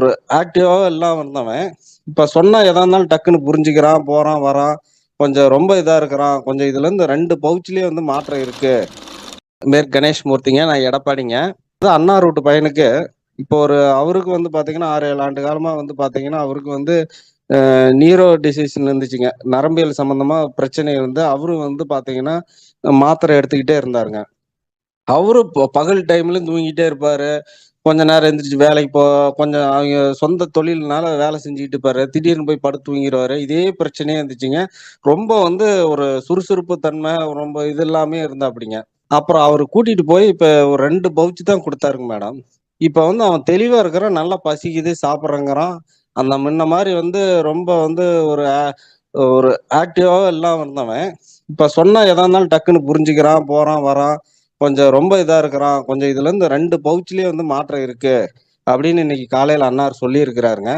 ஒரு ஆக்டிவாவே எல்லாம் இருந்தவன், இப்ப சொன்னா எதா இருந்தாலும் டக்குன்னு புரிஞ்சுக்கிறான், போறான், வரான். கொஞ்சம் ரொம்ப இதா இருக்கிறான். கொஞ்சம் இதுலருந்து 2 பவுச்லயே வந்து மாற்றம் இருக்கு. பேர் கணேஷ் மூர்த்திங்க. நான் எடப்பாடிங்க. அதான் அண்ணா ரூட் பையனுக்கு இப்போ அவருக்கு வந்து பாத்தீங்கன்னா 6, 7 ஆண்டு காலமா வந்து பாத்தீங்கன்னா, அவருக்கு வந்து நியூரோ டிசீஸ்ன்னு இருந்துச்சுங்க. நரம்பியல் சம்பந்தமா பிரச்சனை வந்து அவரும் வந்து பாத்தீங்கன்னா, மாத்திரை எடுத்துக்கிட்டே இருந்தாருங்க. அவரும் பகல் டைம்லயும் தூங்கிட்டே இருப்பாரு. கொஞ்ச நேரம் எந்திரிச்சு வேலைக்கு கொஞ்சம் அவிங்க சொந்த தொழில்னால வேலை செஞ்சுக்கிட்டு இருப்பாரு. திடீர்னு போய் படுத்து தூங்கிருவாரு. இதே பிரச்சனையே இருந்துச்சுங்க. ரொம்ப வந்து ஒரு சுறுசுறுப்பு தன்மை, ரொம்ப இது இல்லாமயே இருந்தாப்படிங்க. அப்புறம் அவரு கூட்டிட்டு போய் இப்ப ஒரு 2 பவுச் தான் குடுத்தாருங்க மேடம். இப்ப வந்து அவன் தெளிவா இருக்கிறான். நல்லா பசிக்குது, சாப்பிடுறேங்கிறான். அந்த முன்ன மாரி வந்து ரொம்ப வந்து ஒரு ஆக்டிவாவே எல்லாம் இருந்தவன், இப்ப சொன்னா எதா இருந்தாலும் டக்குன்னு புரிஞ்சுக்கிறான், போறான், வரான். கொஞ்சம் ரொம்ப இதா இருக்கிறான். கொஞ்சம் இதுலருந்து 2 பவுச்லயே வந்து மாற்றம் இருக்கு. அப்படின்னு இன்னைக்கு காலையில அண்ணார் சொல்லியிருக்கிறாருங்க.